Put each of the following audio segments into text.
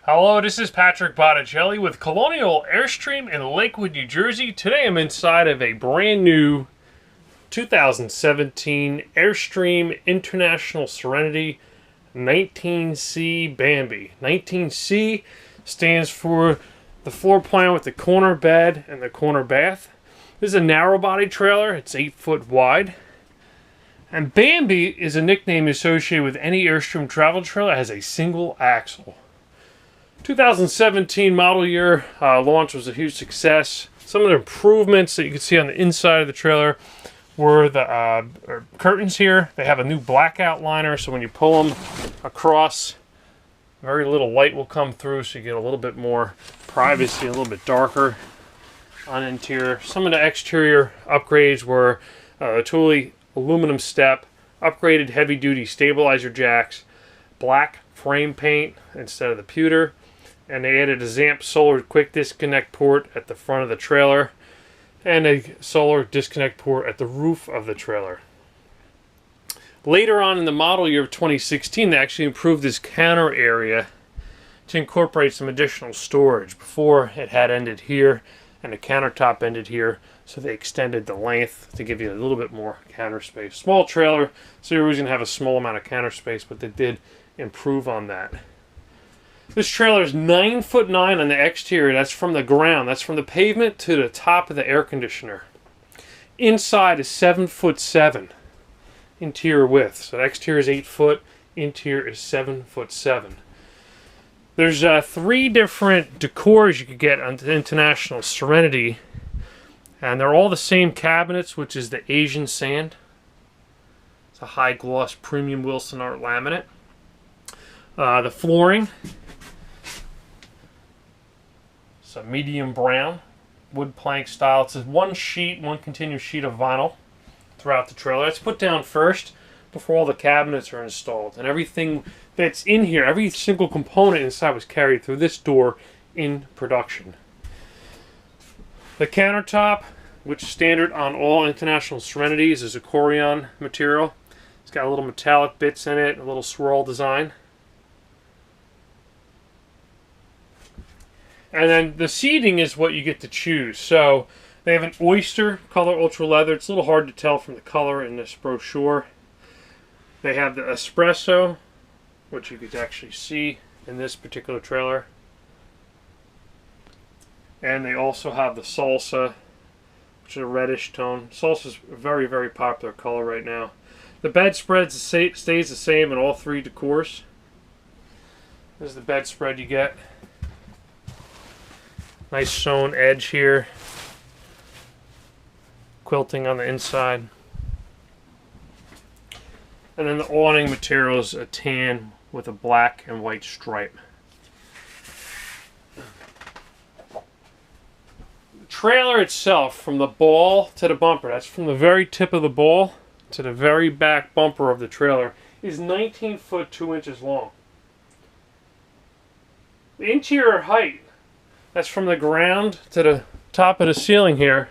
Hello, this is Patrick Botticelli with Colonial Airstream in Lakewood, New Jersey. Today I'm inside of a brand new 2017 Airstream International Serenity 19C Bambi. 19C stands for the floor plan with the corner bed and the corner bath. This is a narrow body trailer. It's 8 foot wide. And Bambi is a nickname associated with any Airstream travel trailer that has a single axle. 2017 model year launch was a huge success. Some of the improvements that you can see on the inside of the trailer were the curtains here. They have a new blackout liner, so when you pull them across, very little light will come through, so you get a little bit more privacy, a little bit darker on interior. Some of the exterior upgrades were a Thule aluminum step, upgraded heavy-duty stabilizer jacks, black frame paint instead of the pewter, and they added a ZAMP solar quick disconnect port at the front of the trailer and a solar disconnect port at the roof of the trailer. Later on in the model year of 2016, they actually improved this counter area to incorporate some additional storage. Before, it had ended here and the countertop ended here, so they extended the length to give you a little bit more counter space. Small trailer, so you're always going to have a small amount of counter space, but they did improve on that. This trailer is 9'9" on the exterior. That's from the ground. That's from the pavement to the top of the air conditioner. Inside is 7'7" interior width. So the exterior is 8 foot. Interior is 7'7". There's 3 different decors you could get on the International Serenity, and they're all the same cabinets, which is the Asian sand. It's a high gloss premium Wilson art laminate. The flooring. It's a medium brown wood plank style. It's one continuous sheet of vinyl throughout the trailer. It's put down first before all the cabinets are installed, and everything that's in here, every single component inside was carried through this door in production. The countertop, which is standard on all International Serenities, is a Corian material. It's got a little metallic bits in it, a little swirl design. And then the seating is what you get to choose. So they have an oyster color ultra leather. It's a little hard to tell from the color in this brochure. They have the espresso, which you could actually see in this particular trailer. And they also have the salsa, which is a reddish tone. Salsa is a very, very popular color right now. The bedspread stays the same in all 3 decors. This is the bedspread you get. Nice sewn edge here. Quilting on the inside. And then the awning material is a tan with a black and white stripe. The trailer itself, from the ball to the bumper, that's from the very tip of the ball to the very back bumper of the trailer, is 19 foot 2 inches long. The interior height, that's from the ground to the top of the ceiling here,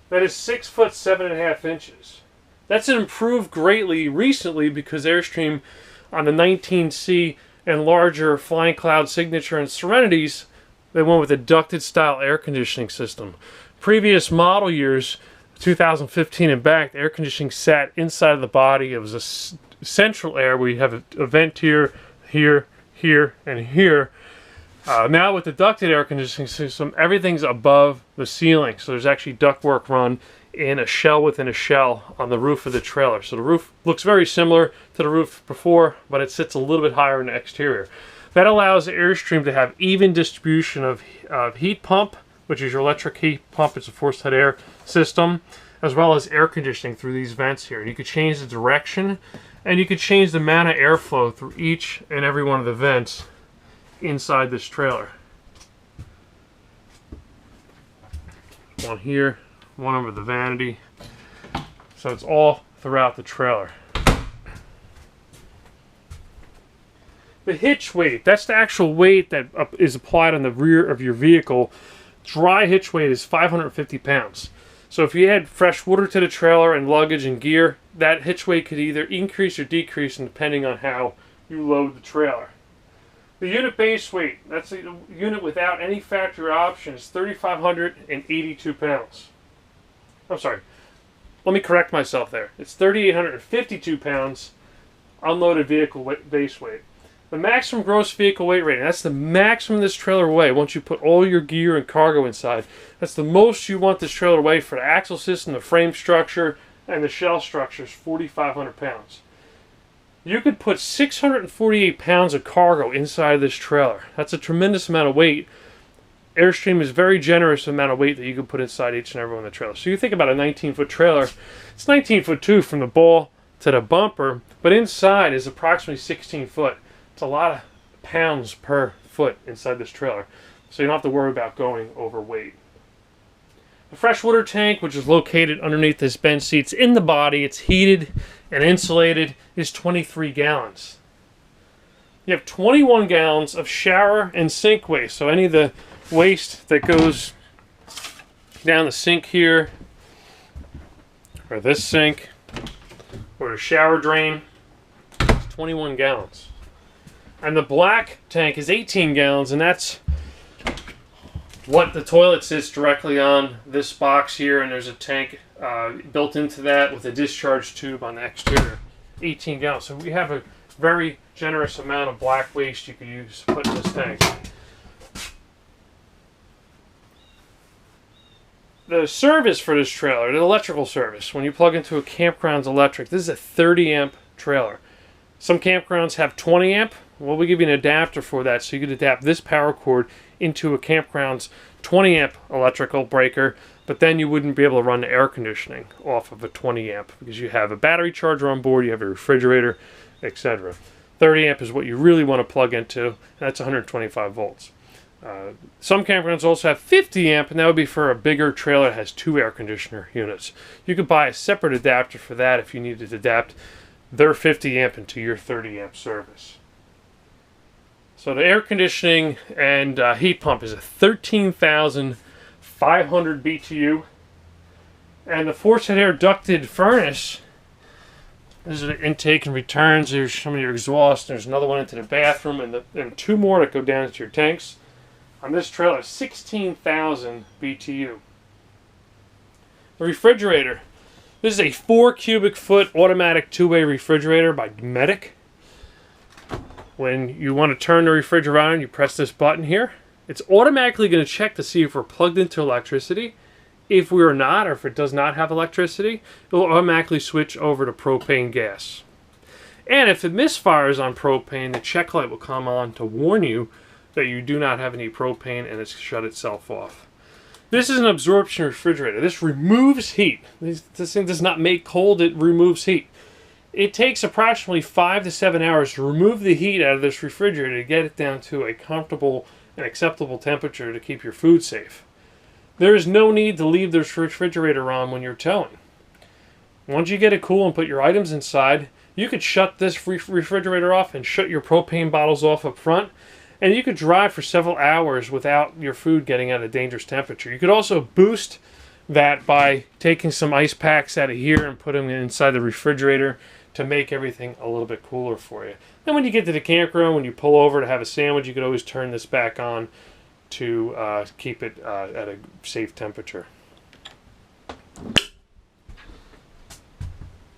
that is 6 foot 7.5 inches. That's improved greatly recently because Airstream on the 19C and larger Flying Cloud Signature and Serenities, they went with a ducted style air conditioning system. Previous model years, 2015 and back, the air conditioning sat inside of the body. It was a central air where you have a vent here, here, here, and here. Now with the ducted air conditioning system, everything's above the ceiling. So there's actually ductwork run in a shell within a shell on the roof of the trailer. So the roof looks very similar to the roof before, but it sits a little bit higher in the exterior. That allows the Airstream to have even distribution of heat pump, which is your electric heat pump. It's a forced head air system, as well as air conditioning through these vents here. You could change the direction, and you could change the amount of airflow through each and every one of the vents inside this trailer. One here, one over the vanity. So it's all throughout the trailer. The hitch weight, that's the actual weight that is applied on the rear of your vehicle. Dry hitch weight is 550 pounds. So if you add fresh water to the trailer and luggage and gear, that hitch weight could either increase or decrease depending on how you load the trailer. The unit base weight, that's the unit without any factory option, is 3,582 pounds. I'm sorry, let me correct myself there. It's 3,852 pounds unloaded vehicle weight, base weight. The maximum gross vehicle weight rating, that's the maximum this trailer will weigh once you put all your gear and cargo inside. That's the most you want this trailer to weigh for the axle system, the frame structure, and the shell structure is 4,500 pounds. You could put 648 pounds of cargo inside of this trailer. That's a tremendous amount of weight. Airstream is very generous amount of weight that you can put inside each and every one of the trailers. So you think about a 19-foot trailer, it's 19'2" from the ball to the bumper, but inside is approximately 16 foot. It's a lot of pounds per foot inside this trailer, so you don't have to worry about going overweight. The freshwater tank, which is located underneath this bench seats in the body, it's heated and insulated, is 23 gallons. You have 21 gallons of shower and sink waste, so any of the waste that goes down the sink here, or this sink, or the shower drain, 21 gallons. And the black tank is 18 gallons, and that's what the toilet sits directly on this box here, and there's a tank built into that with a discharge tube on the exterior. 18 gallons. So we have a very generous amount of black waste you could use to put in this tank. The service for this trailer, the electrical service, when you plug into a campground's electric, this is a 30 amp trailer. Some campgrounds have 20 amp. Well, we give you an adapter for that, so you could adapt this power cord into a campground's 20 amp electrical breaker, but then you wouldn't be able to run the air conditioning off of a 20 amp because you have a battery charger on board, you have a refrigerator, etc. 30 amp is what you really want to plug into, and that's 125 volts. Some campgrounds also have 50 amp, and that would be for a bigger trailer that has 2 air conditioner units. You could buy a separate adapter for that if you needed to adapt their 50 amp into your 30 amp service. So the air conditioning and heat pump is a 13,500 BTU, and the forced head air ducted furnace, this is the intake and returns. There's some of your exhaust. There's another one into the bathroom, and 2 more that go down into your tanks. On this trailer, 16,000 BTU. The refrigerator. This is a 4 cubic foot automatic 2-way refrigerator by Medic. When you want to turn the refrigerator on, you press this button here. It's automatically going to check to see if we're plugged into electricity. If we are not, or if it does not have electricity, it will automatically switch over to propane gas. And if it misfires on propane, the check light will come on to warn you that you do not have any propane and it's shut itself off. This is an absorption refrigerator. This removes heat. This thing does not make cold, it removes heat. It takes approximately 5 to 7 hours to remove the heat out of this refrigerator to get it down to a comfortable and acceptable temperature to keep your food safe. There is no need to leave this refrigerator on when you're towing. Once you get it cool and put your items inside, you could shut this refrigerator off and shut your propane bottles off up front, and you could drive for several hours without your food getting at a dangerous temperature. You could also boost that by taking some ice packs out of here and putting them inside the refrigerator to make everything a little bit cooler for you. Then when you get to the campground, when you pull over to have a sandwich, you could always turn this back on to keep it at a safe temperature.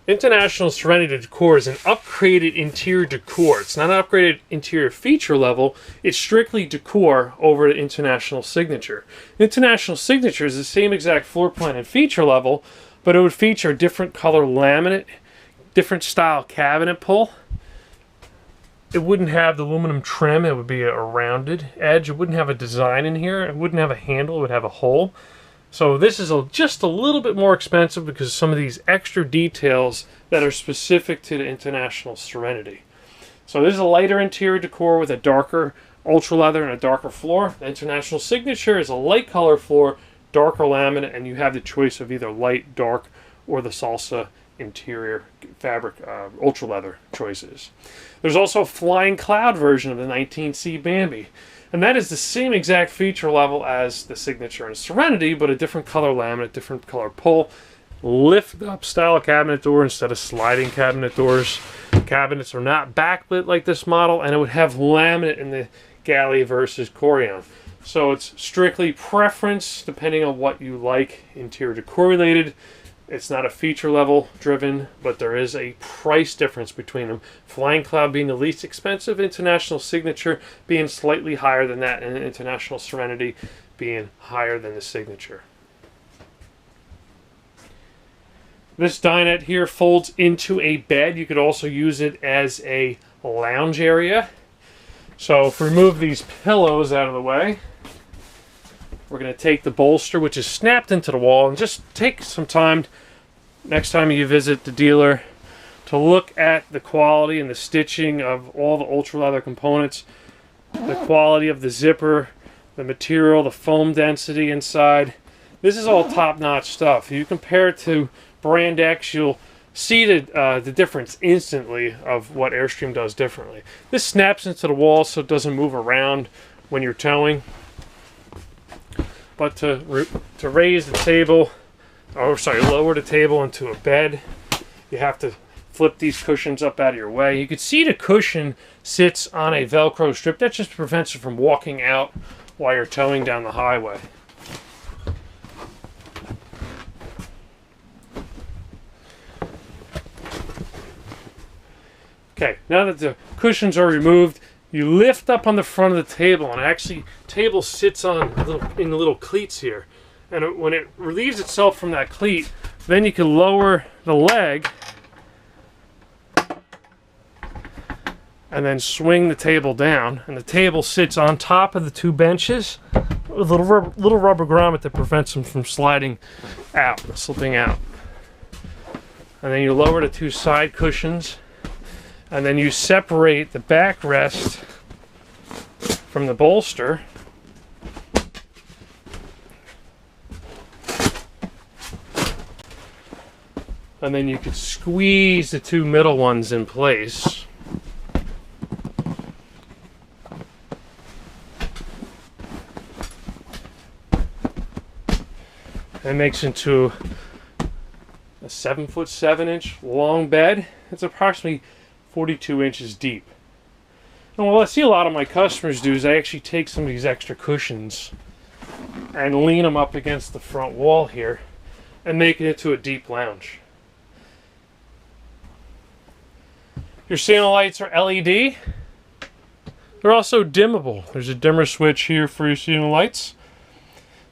International Serenity decor is an upgraded interior decor. It's not an upgraded interior feature level. It's strictly decor over the International Signature. International Signature is the same exact floor plan and feature level, but it would feature a different color laminate, different style cabinet pull. It wouldn't have the aluminum trim. It would be a rounded edge. It wouldn't have a design in here. It wouldn't have a handle. It would have a hole. So this is just a little bit more expensive because of some of these extra details that are specific to the International Serenity. So this is a lighter interior decor with a darker ultra leather and a darker floor. The International Signature is a light color floor, darker laminate, and you have the choice of either light, dark, or the salsa interior fabric ultra leather choices. There's also a flying cloud version of the 19C Bambi, and that is the same exact feature level as the Signature and Serenity, but a different color laminate, different color pull, lift up style cabinet door instead of sliding cabinet doors. Cabinets are not backlit like this model, and it would have laminate in the galley versus Corian. So it's strictly preference depending on what you like, interior decor related. It's not a feature level driven, but there is a price difference between them. Flying Cloud being the least expensive, International Signature being slightly higher than that, and International Serenity being higher than the Signature. This dinette here folds into a bed. You could also use it as a lounge area. So if we remove these pillows out of the way, we're going to take the bolster, which is snapped into the wall, and just take some time next time you visit the dealer to look at the quality and the stitching of all the ultra leather components, the quality of the zipper, the material, the foam density inside. This is all top-notch stuff. You compare it to Brand X, you'll see the difference instantly of what Airstream does differently. This snaps into the wall so it doesn't move around when you're towing. But to raise the table, or sorry, lower the table into a bed, you have to flip these cushions up out of your way. You can see the cushion sits on a Velcro strip. That just prevents you from walking out while you're towing down the highway. Okay, now that the cushions are removed, you lift up on the front of the table, and actually table sits on in the little cleats here. And when it relieves itself from that cleat, then you can lower the leg and then swing the table down. And the table sits on top of the two benches with a little rubber grommet that prevents them from sliding out, slipping out. And then you lower the two side cushions, and then you separate the backrest from the bolster. And then you could squeeze the two middle ones in place. It makes into a 7'7" long bed. It's approximately 42 inches deep. And what I see a lot of my customers do is they actually take some of these extra cushions and lean them up against the front wall here and make it into a deep lounge. Your ceiling lights are LED. They're also dimmable. There's a dimmer switch here for your ceiling lights.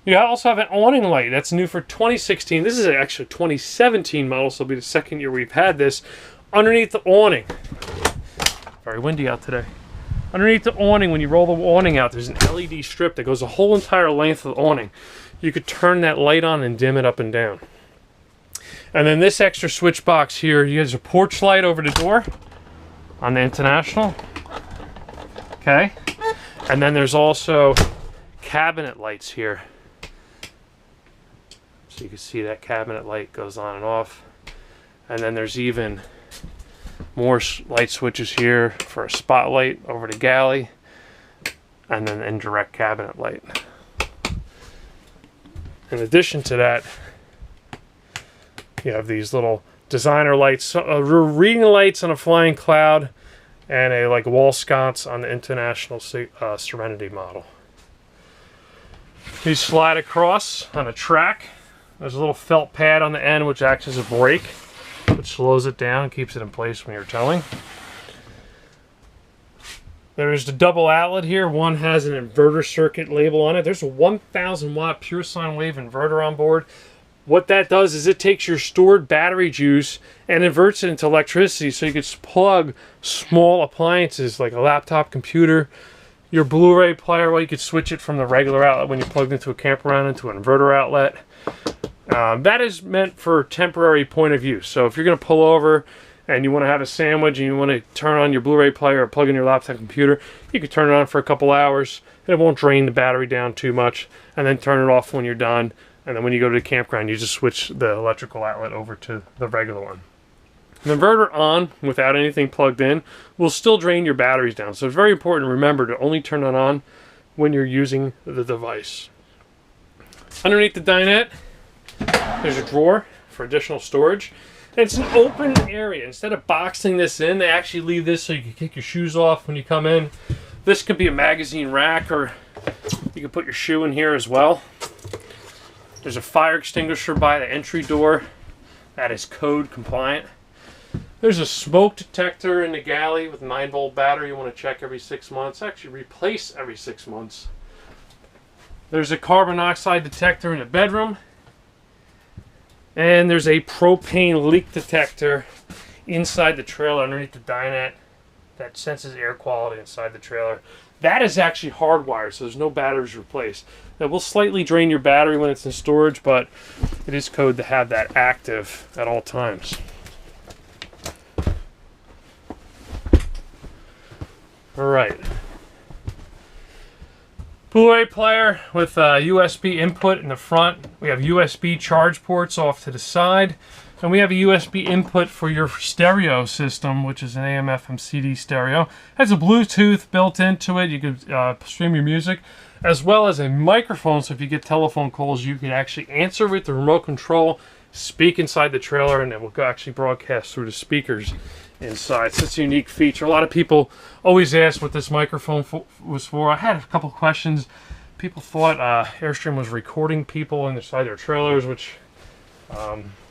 You also have an awning light. That's new for 2016. This is actually a 2017 model, so it'll be the second year we've had this. Underneath the awning, very windy out today. Underneath the awning, when you roll the awning out, there's an LED strip that goes the whole entire length of the awning. You could turn that light on and dim it up and down. And then this extra switch box here, you have a porch light over the door on the International. Okay. And then there's also cabinet lights here. So you can see that cabinet light goes on and off. And then there's even more light switches here for a spotlight over the galley, and then indirect cabinet light. In addition to that, you have these little designer lights, reading lights on a Flying Cloud, and a like wall sconce on the International Serenity model. These slide across on a track. There's a little felt pad on the end which acts as a brake, which slows it down and keeps it in place when you're towing. There's the double outlet here. One has an inverter circuit label on it. There's a 1,000 watt pure sine wave inverter on board. What that does is it takes your stored battery juice and inverts it into electricity, so you can plug small appliances like a laptop computer, your Blu-ray player. Well, you could switch it from the regular outlet when you plugged into a campground into an inverter outlet. That is meant for temporary point of use. So if you're going to pull over and you want to have a sandwich and you want to turn on your Blu-ray player or plug in your laptop computer, you could turn it on for a couple hours and it won't drain the battery down too much, and then turn it off when you're done. And then when you go to the campground, you just switch the electrical outlet over to the regular one. An inverter on without anything plugged in will still drain your batteries down. So it's very important to remember to only turn it on when you're using the device. Underneath the dinette, there's a drawer for additional storage. It's an open area. Instead of boxing this in, they actually leave this so you can kick your shoes off when you come in. This could be a magazine rack, or you can put your shoe in here as well. There's a fire extinguisher by the entry door. That is code compliant. There's a smoke detector in the galley with a 9-volt battery you want to check every 6 months. Actually replace every 6 months. There's a carbon monoxide detector in the bedroom. And there's a propane leak detector inside the trailer underneath the dinette that senses air quality inside the trailer. That is actually hardwired, so there's no batteries replaced. That will slightly drain your battery when it's in storage, but it is code to have that active at all times. All right. Blu-ray player with a USB input in the front. We have USB charge ports off to the side. And we have a USB input for your stereo system, which is an AM/FM CD stereo. It has a Bluetooth built into it. You can stream your music, as well as a microphone. So if you get telephone calls, you can actually answer with the remote control, speak inside the trailer, and it will actually broadcast through the speakers inside. So it's a unique feature. A lot of people always ask what this microphone was for. I had a couple questions. People thought Airstream was recording people inside their trailers, which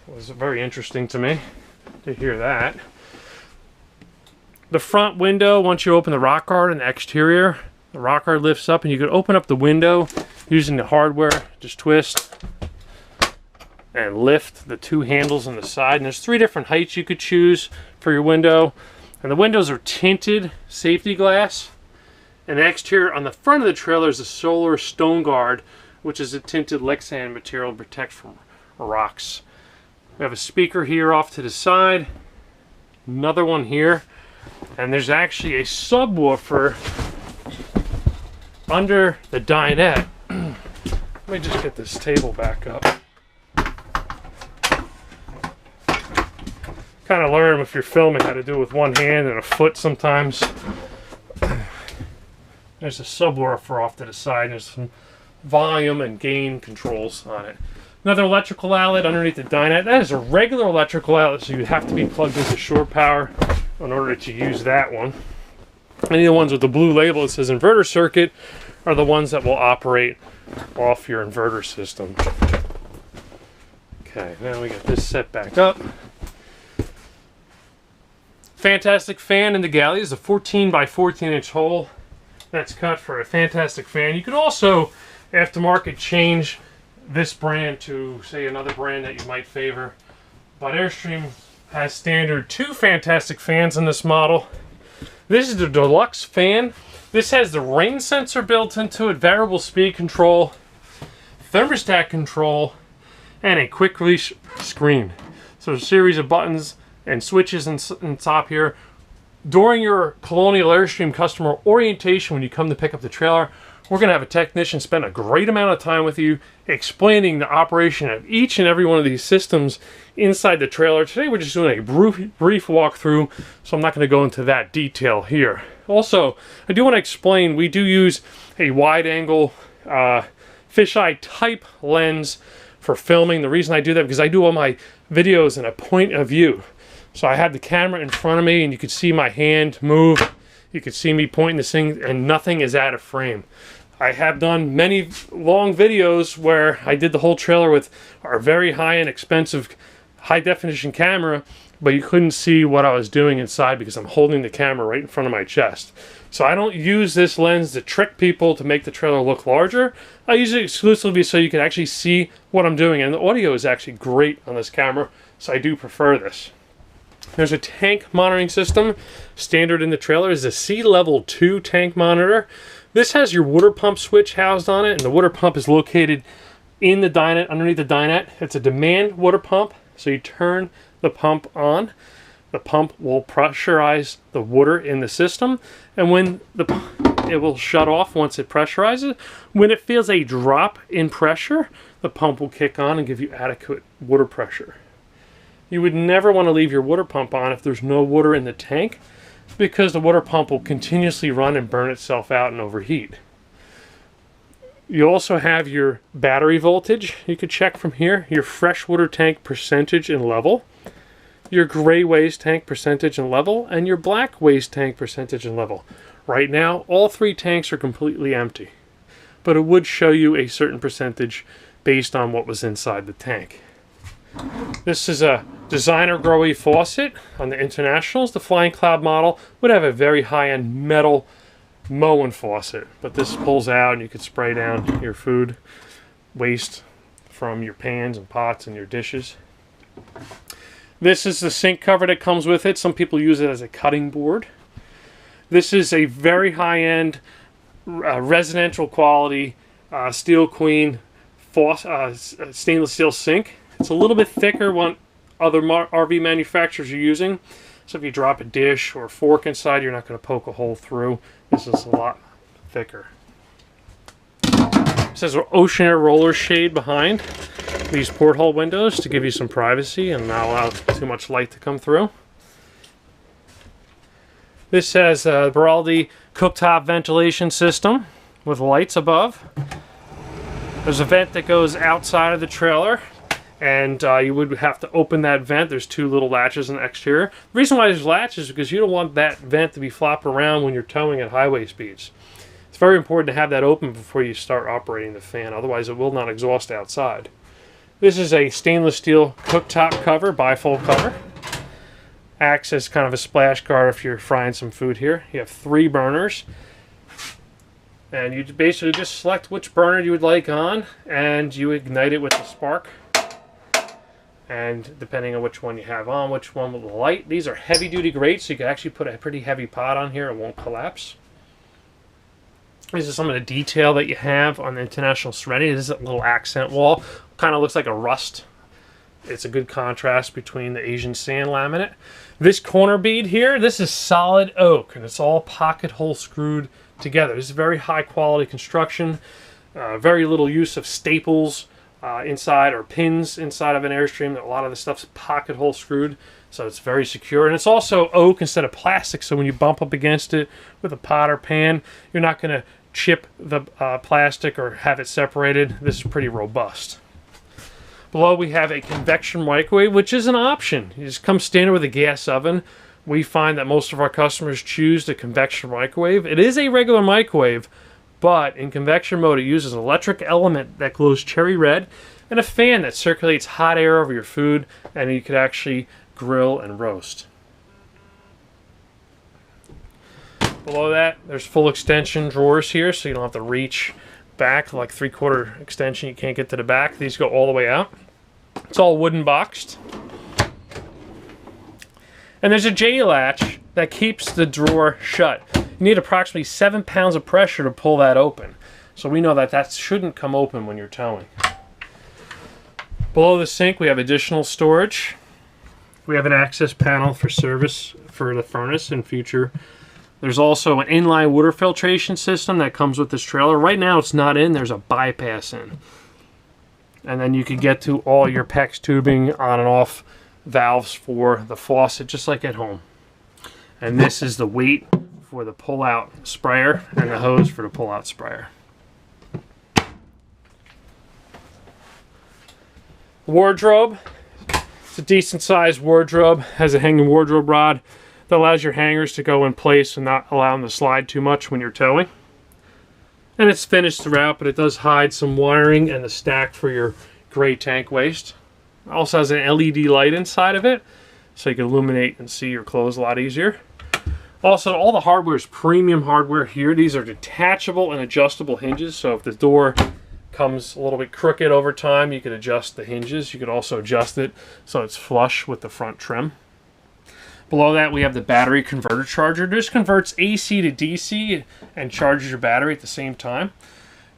was very interesting to me to hear that. The front window, once you open the rock guard and the exterior, the rock guard lifts up and you can open up the window using the hardware. Just twist and lift the two handles on the side. And there's 3 different heights you could choose for your window. And the windows are tinted safety glass. And the exterior on the front of the trailer is a solar stone guard, which is a tinted Lexan material to protect from rocks. We have a speaker here off to the side, another one here, and there's actually a subwoofer under the dinette. Let me just get this table back up. Kind of learn if you're filming how to do it with one hand and a foot sometimes. There's a subwoofer off to the side. There's some volume and gain controls on it. Another electrical outlet underneath the dinette. That is a regular electrical outlet, so you have to be plugged into shore power in order to use that one. Any of the ones with the blue label that says inverter circuit are the ones that will operate off your inverter system. Okay, now we got this set back up. Fantastic fan in the galley. It's a 14 by 14 inch hole that's cut for a fantastic fan. You can also aftermarket change this brand to, say, another brand that you might favor. But Airstream has standard 2 fantastic fans in this model. This is the deluxe fan. This has the rain sensor built into it, variable speed control, thermostat control, and a quick release screen. So a series of buttons and switches in top here. During your Colonial Airstream customer orientation, when you come to pick up the trailer, we're going to have a technician spend a great amount of time with you explaining the operation of each and every one of these systems inside the trailer. Today we're just doing a brief walkthrough, so I'm not going to go into that detail here. Also, I do want to explain, we do use a wide-angle fisheye type lens for filming. The reason I do that because I do all my videos in a point of view. So I have the camera in front of me and you can see my hand move. You can see me pointing this thing and nothing is out of frame. I have done many long videos where I did the whole trailer with our very high-end expensive high-definition camera, but you couldn't see what I was doing inside because I'm holding the camera right in front of my chest. So I don't use this lens to trick people to make the trailer look larger. I use it exclusively so you can actually see what I'm doing, and the audio is actually great on this camera, so I do prefer this. There's a tank monitoring system. Standard in the trailer is a Sea Level 2 tank monitor. This has your water pump switch housed on it, and the water pump is located in the dinette, underneath the dinette. It's a demand water pump, so you turn the pump on. The pump will pressurize the water in the system, and when it will shut off once it pressurizes. When it feels a drop in pressure, the pump will kick on and give you adequate water pressure. You would never want to leave your water pump on if there's no water in the tank, because the water pump will continuously run and burn itself out and overheat. You also have your battery voltage. You could check from here, your freshwater tank percentage and level. your gray waste tank percentage and level, and your black waste tank percentage and level. Right now, all 3 tanks are completely empty, but it would show you a certain percentage based on what was inside the tank. This is a designer growy faucet on the Internationals. The Flying Cloud model would have a very high-end metal Moen faucet, but this pulls out and you can spray down your food waste from your pans and pots and your dishes. This is the sink cover that comes with it. Some people use it as a cutting board. This is a very high-end residential quality Steel Queen stainless steel sink. It's a little bit thicker than other RV manufacturers are using. So if you drop a dish or a fork inside, you're not going to poke a hole through. This is a lot thicker. It says ocean air roller shade behind these porthole windows to give you some privacy and not allow too much light to come through. This has a Baraldi cooktop ventilation system with lights above. There's a vent that goes outside of the trailer, and you would have to open that vent. There's 2 little latches on the exterior. The reason why there's latches is because you don't want that vent to be flopping around when you're towing at highway speeds. It's very important to have that open before you start operating the fan, otherwise it will not exhaust outside. This is a stainless steel cooktop cover, bifold cover. Acts as kind of a splash guard if you're frying some food here. You have 3 burners, and you basically just select which burner you would like on, and you ignite it with the spark. And depending on which one you have on, which one will light. These are heavy duty grades, so you can actually put a pretty heavy pot on here. It won't collapse. This is some of the detail that you have on the International Serenity. This is a little accent wall. Kind of looks like a rust. It's a good contrast between the Asian sand laminate. This corner bead here, this is solid oak, and it's all pocket hole screwed together. This is very high quality construction. Very little use of staples inside or pins inside of an Airstream. A lot of the stuff's pocket hole screwed, so it's very secure. And it's also oak instead of plastic, so when you bump up against it with a pot or pan, you're not going to chip the plastic or have it separated. This is pretty robust. Below we have a convection microwave, which is an option. You just come standard with a gas oven. We find that most of our customers choose the convection microwave. It is a regular microwave, but in convection mode it uses an electric element that glows cherry red and a fan that circulates hot air over your food, and you could actually grill and roast. Below that, there's full extension drawers here, so you don't have to reach back like 3/4 extension. You can't get to the back. These go all the way out. It's all wooden boxed. And there's a J-latch that keeps the drawer shut. You need approximately 7 pounds of pressure to pull that open. So we know that that shouldn't come open when you're towing. Below the sink we have additional storage. We have an access panel for service for the furnace in future. There's also an inline water filtration system that comes with this trailer. Right now it's not in, there's a bypass in. And then you can get to all your PEX tubing on and off valves for the faucet, just like at home. And this is the weight for the pull-out sprayer and the hose for the pull-out sprayer. Wardrobe. It's a decent sized wardrobe. Has a hanging wardrobe rod that allows your hangers to go in place and not allow them to slide too much when you're towing. And it's finished throughout, but it does hide some wiring and the stack for your gray tank waste. It also has an LED light inside of it, so you can illuminate and see your clothes a lot easier. Also, all the hardware is premium hardware here. These are detachable and adjustable hinges, so if the door comes a little bit crooked over time, you can adjust the hinges. You could also adjust it so it's flush with the front trim. Below that we have the battery converter charger. This converts AC to DC and charges your battery at the same time.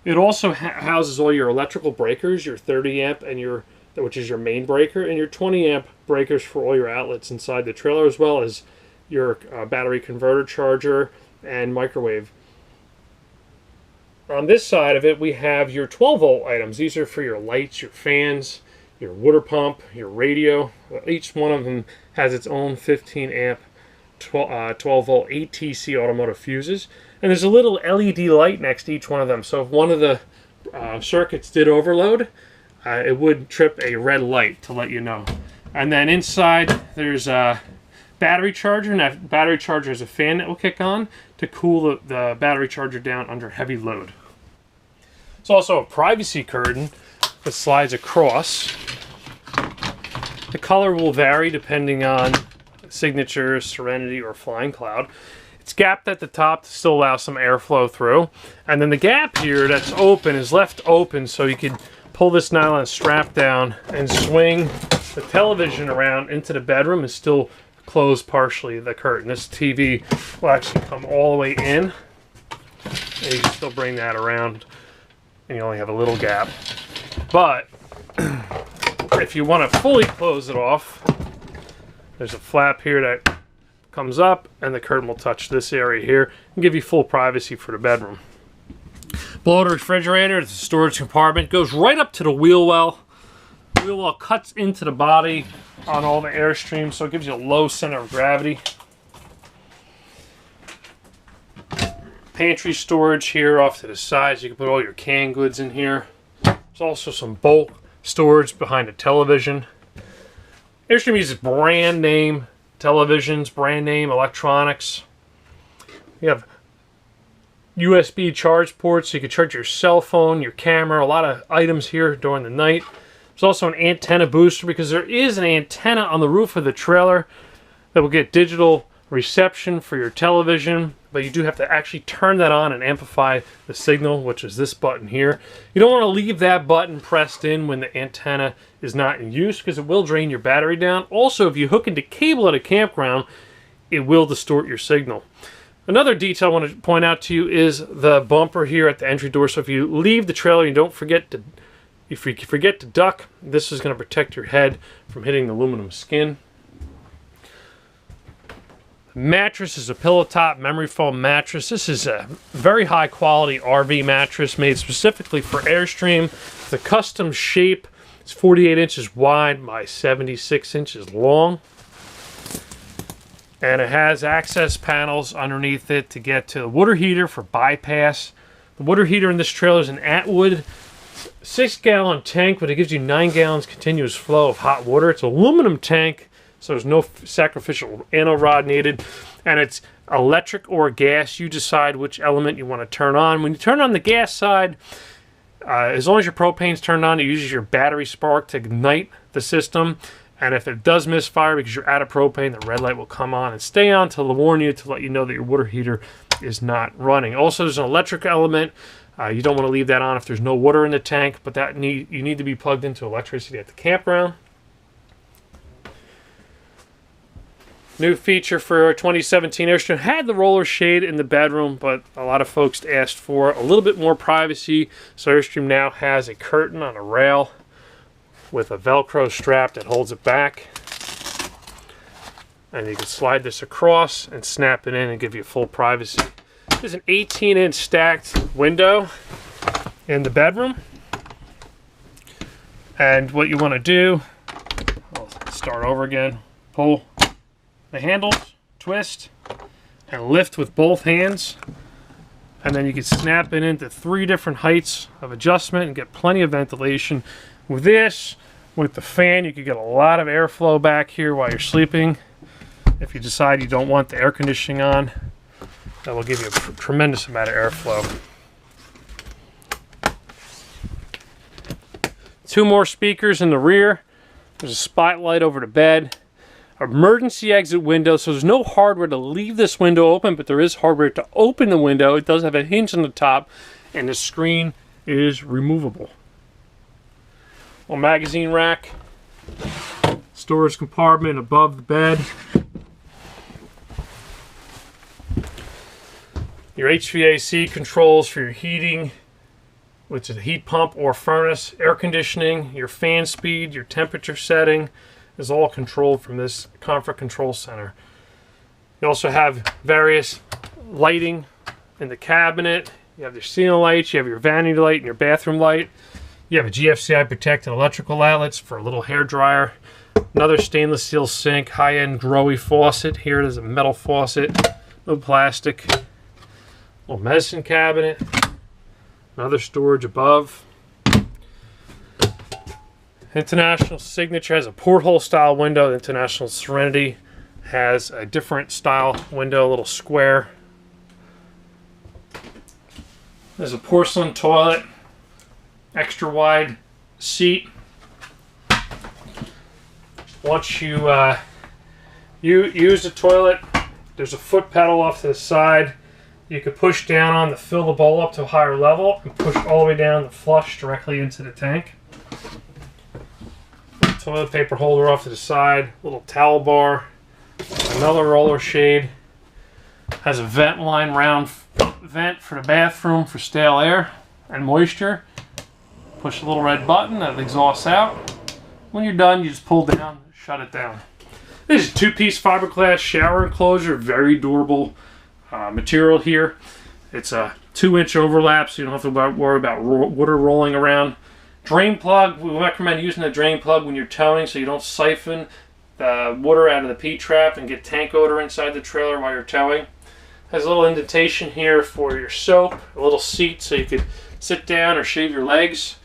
It also houses all your electrical breakers, your 30 amp and which is your main breaker, and your 20 amp breakers for all your outlets inside the trailer, as well as your battery converter charger and microwave. On this side of it we have your 12 volt items. These are for your lights, your fans, your water pump, your radio. Each one of them has its own 15 amp 12 volt ATC automotive fuses, and there's a little LED light next to each one of them, so if one of the circuits did overload, it would trip a red light to let you know. And then inside there's a battery charger, and that battery charger has a fan that will kick on to cool the battery charger down under heavy load. It's also a privacy curtain that slides across. The color will vary depending on Signature, Serenity, or Flying Cloud. It's gapped at the top to still allow some airflow through. And then the gap here that's open is left open so you can pull this nylon strap down and swing the television around into the bedroom and still close partially the curtain. This TV will actually come all the way in, and you can still bring that around, and you only have a little gap. But if you want to fully close it off, there's a flap here that comes up, and the curtain will touch this area here and give you full privacy for the bedroom. Below the refrigerator, the storage compartment goes right up to the wheel well. The wheel well cuts into the body on all the Airstream, so it gives you a low center of gravity. Pantry storage here off to the sides. You can put all your canned goods in here. There's also some bulk storage behind the television. Airstream uses brand name televisions, brand name electronics. You have USB charge ports so you can charge your cell phone, your camera, a lot of items here during the night. There's also an antenna booster because there is an antenna on the roof of the trailer that will get digital reception for your television, but you do have to actually turn that on and amplify the signal, which is this button here. You don't want to leave that button pressed in when the antenna is not in use because it will drain your battery down. Also, if you hook into cable at a campground, it will distort your signal. Another detail I want to point out to you is the bumper here at the entry door. So if you leave the trailer and you forget to duck, this is going to protect your head from hitting the aluminum skin. The mattress is a pillow top memory foam mattress. This is a very high quality RV mattress made specifically for Airstream. The custom shape is 48 inches wide by 76 inches long. And it has access panels underneath it to get to the water heater for bypass. The water heater in this trailer is an Atwood 6-gallon tank, but it gives you 9 gallons continuous flow of hot water. It's an aluminum tank, so there's no sacrificial anno rod needed. And it's electric or gas. You decide which element you want to turn on. When you turn on the gas side, as long as your propane's turned on, it uses your battery spark to ignite the system. And if it does misfire because you're out of propane, the red light will come on and stay on to warn you, to let you know that your water heater is not running. Also, there's an electric element. You don't want to leave that on if there's no water in the tank, but you need to be plugged into electricity at the campground. New feature for 2017 Airstream had the roller shade in the bedroom, but a lot of folks asked for a little bit more privacy. So Airstream now has a curtain on a rail with a Velcro strap that holds it back. And you can slide this across and snap it in and give you full privacy. There's an 18-inch stacked window in the bedroom. And what you want to do, I'll start over again, pull the handles, twist, and lift with both hands. And then you can snap it into 3 different heights of adjustment and get plenty of ventilation. With this, with the fan, you can get a lot of airflow back here while you're sleeping. If you decide you don't want the air conditioning on, that will give you a tremendous amount of airflow. 2 more speakers in the rear. There's a spotlight over the bed. Emergency exit window, so there's no hardware to leave this window open, but there is hardware to open the window. It does have a hinge on the top, and the screen is removable. A magazine rack, storage compartment above the bed. Your HVAC controls for your heating, which is a heat pump or furnace, air conditioning, your fan speed, your temperature setting is all controlled from this comfort control center. You also have various lighting in the cabinet. You have your ceiling lights, you have your vanity light and your bathroom light. You have a GFCI protected electrical outlets for a little hair dryer. Another stainless steel sink, high-end growy faucet. Here it is, a metal faucet, no plastic. Little medicine cabinet. Another storage above. International Signature has a porthole style window. The International Serenity has a different style window, a little square. There's a porcelain toilet, extra wide seat. Once you use the toilet, there's a foot pedal off to the side. You could push down on to fill the bowl up to a higher level and push all the way down to flush directly into the tank. Toilet paper holder off to the side, little towel bar, another roller shade. Has a vent line, round vent for the bathroom for stale air and moisture. Push the little red button, that exhausts out. When you're done, you just pull down, shut it down. This is a two-piece fiberglass shower enclosure, very durable material here. It's a 2-inch overlap, so you don't have to worry about water rolling around. Drain plug, we recommend using a drain plug when you're towing so you don't siphon the water out of the P-trap and get tank odor inside the trailer while you're towing. Has a little indentation here for your soap, a little seat so you could sit down or shave your legs.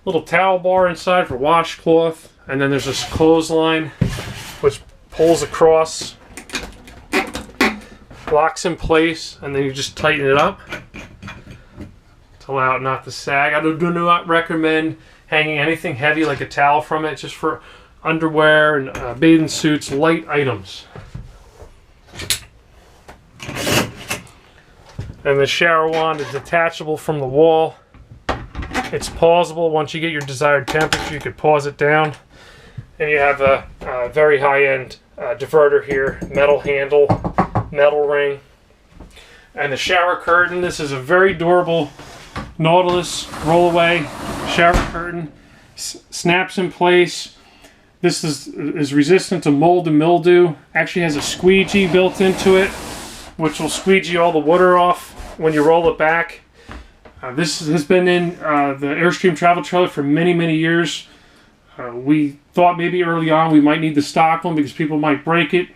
Little towel bar inside for washcloth, and then there's this clothesline which pulls across, locks in place, and then you just tighten it up to allow it not to sag. I do not recommend hanging anything heavy like a towel from it, just for underwear and bathing suits, light items. And the shower wand is detachable from the wall. It's pausable. Once you get your desired temperature, you could pause it down. And you have a very high-end diverter here, metal handle, metal ring. And the shower curtain, this is a very durable Nautilus roll-away shower curtain. Snaps in place. This is resistant to mold and mildew. Actually has a squeegee built into it, which will squeegee all the water off when you roll it back. This has been in the Airstream travel trailer for many, many years. We thought maybe early on we might need the stock one because people might break it.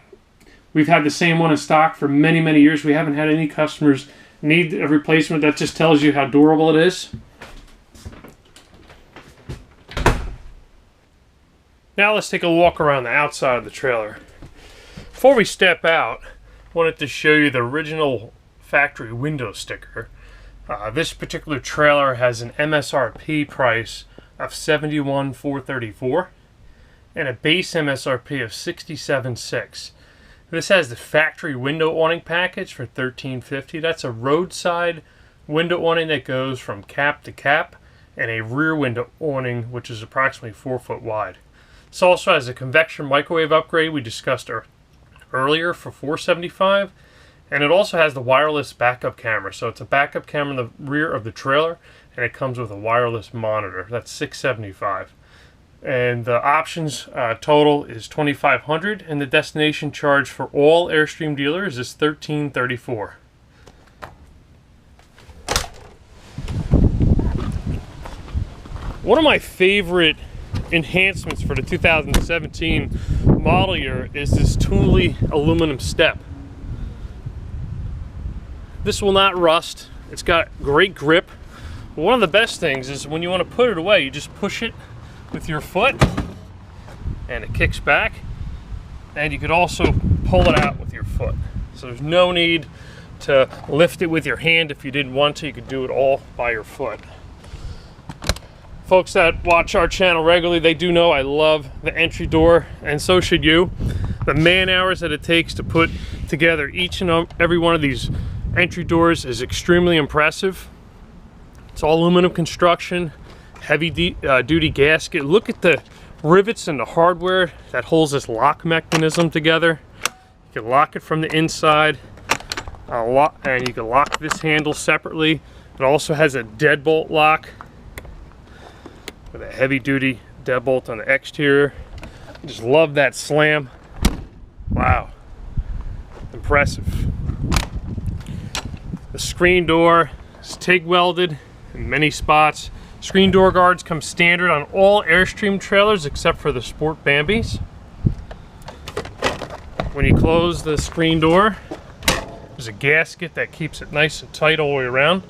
We've had the same one in stock for many, many years. We haven't had any customers need a replacement. That just tells you how durable it is. Now let's take a walk around the outside of the trailer. Before we step out, I wanted to show you the original factory window sticker. This particular trailer has an MSRP price of $71,434 and a base MSRP of $67,600. This has the factory window awning package for $13.50. That's a roadside window awning that goes from cap to cap, and a rear window awning which is approximately 4 foot wide. This also has a convection microwave upgrade we discussed earlier for $475, and it also has the wireless backup camera. So it's a backup camera in the rear of the trailer, and it comes with a wireless monitor. That's $675. And the options total is $2,500, and the destination charge for all Airstream dealers is $13.34. One of my favorite enhancements for the 2017 model year is this Thule aluminum step. This will not rust. It's got great grip. One of the best things is when you want to put it away, you just push it with your foot and it kicks back, and you could also pull it out with your foot. So there's no need to lift it with your hand. If you didn't want to, you could do it all by your foot. Folks that watch our channel regularly, they do know I love the entry door, and so should you. The man hours that it takes to put together each and every one of these entry doors is extremely impressive. It's all aluminum construction, heavy duty gasket. Look at the rivets and the hardware that holds this lock mechanism together. You can lock it from the inside, and you can lock this handle separately. It also has a deadbolt lock with a heavy duty deadbolt on the exterior. Just love that slam. Wow, impressive. The screen door is TIG welded in many spots. Screen door guards come standard on all Airstream trailers except for the Sport Bambis. When you close the screen door, there's a gasket that keeps it nice and tight all the way around.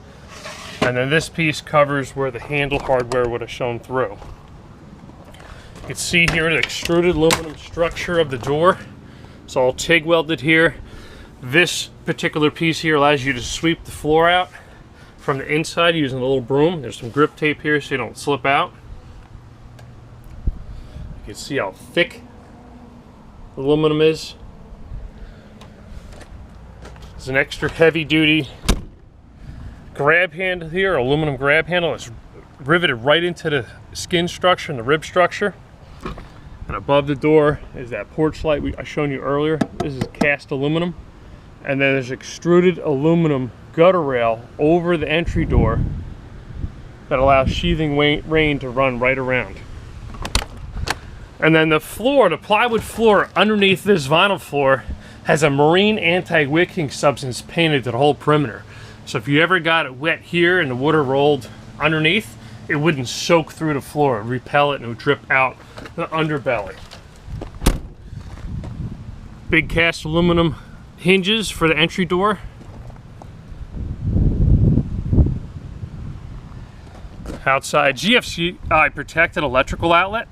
And then this piece covers where the handle hardware would have shown through. You can see here the extruded aluminum structure of the door. It's all TIG welded here. This particular piece here allows you to sweep the floor out from the inside using a little broom. There's some grip tape here so you don't slip out. You can see how thick the aluminum is. There's an extra heavy duty grab handle here, aluminum grab handle. It's riveted right into the skin structure and the rib structure. And above the door is that porch light I showed you earlier. This is cast aluminum. And then there's extruded aluminum gutter rail over the entry door that allows sheathing rain to run right around. And then the floor, the plywood floor underneath this vinyl floor has a marine anti-wicking substance painted to the whole perimeter. So if you ever got it wet here and the water rolled underneath, it wouldn't soak through the floor, repel it, and it would drip out the underbelly. Big cast aluminum hinges for the entry door. Outside GFCI protected electrical outlet.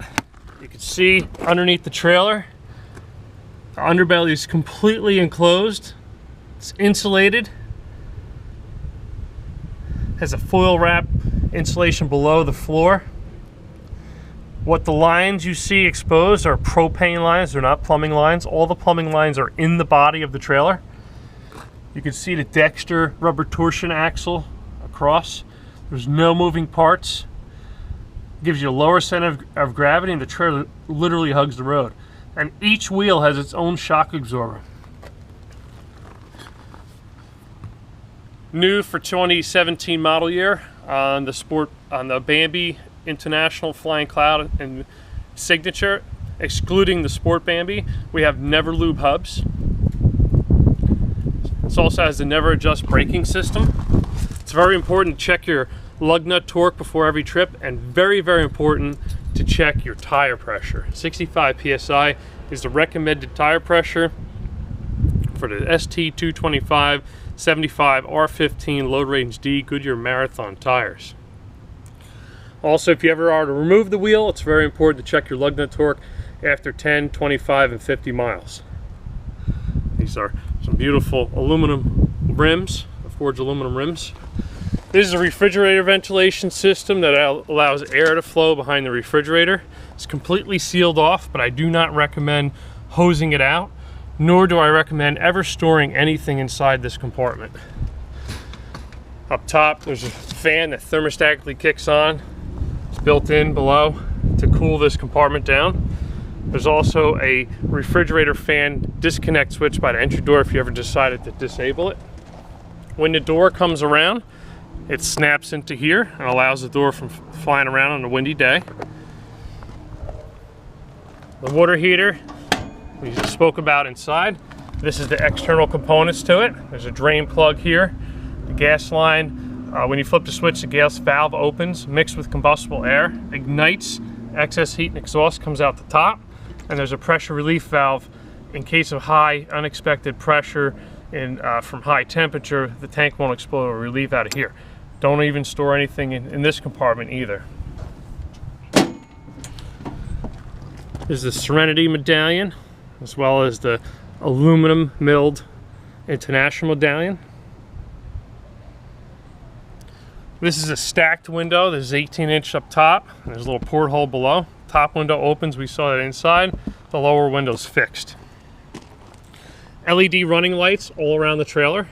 You can see underneath the trailer, the underbelly is completely enclosed. It's insulated. Has a foil wrap insulation below the floor. What the lines you see exposed are propane lines. They're not plumbing lines. All the plumbing lines are in the body of the trailer. You can see the Dexter rubber torsion axle across. There's no moving parts. Gives you a lower center of gravity, and the trailer literally hugs the road. And each wheel has its own shock absorber. New for 2017 model year on the Bambi International Flying Cloud and Signature, excluding the Sport Bambi, we have Never Lube hubs. This also has the Never Adjust braking system. It's very important to check your lug nut torque before every trip, and very, very important to check your tire pressure. 65 psi is the recommended tire pressure for the ST225 75 R15 load range D Goodyear Marathon tires. Also, if you ever are to remove the wheel, it's very important to check your lug nut torque after 10, 25, and 50 miles. These are some beautiful aluminum rims, forged aluminum rims. This is a refrigerator ventilation system that allows air to flow behind the refrigerator. It's completely sealed off, but I do not recommend hosing it out, nor do I recommend ever storing anything inside this compartment. Up top, there's a fan that thermostatically kicks on. It's built in below to cool this compartment down. There's also a refrigerator fan disconnect switch by the entry door if you ever decided to disable it. When the door comes around, it snaps into here and allows the door from flying around on a windy day. The water heater we just spoke about inside. This is the external components to it. There's a drain plug here. The gas line, when you flip the switch, the gas valve opens, mixed with combustible air, ignites, excess heat and exhaust comes out the top, and there's a pressure relief valve in case of high unexpected pressure from high temperature. The tank won't explode or relieve out of here. Don't even store anything in this compartment either. There's the Serenity medallion, as well as the aluminum milled International medallion. This is a stacked window. There's 18-inch up top, and there's a little porthole below. Top window opens, we saw that inside. The lower window's fixed. LED running lights all around the trailer.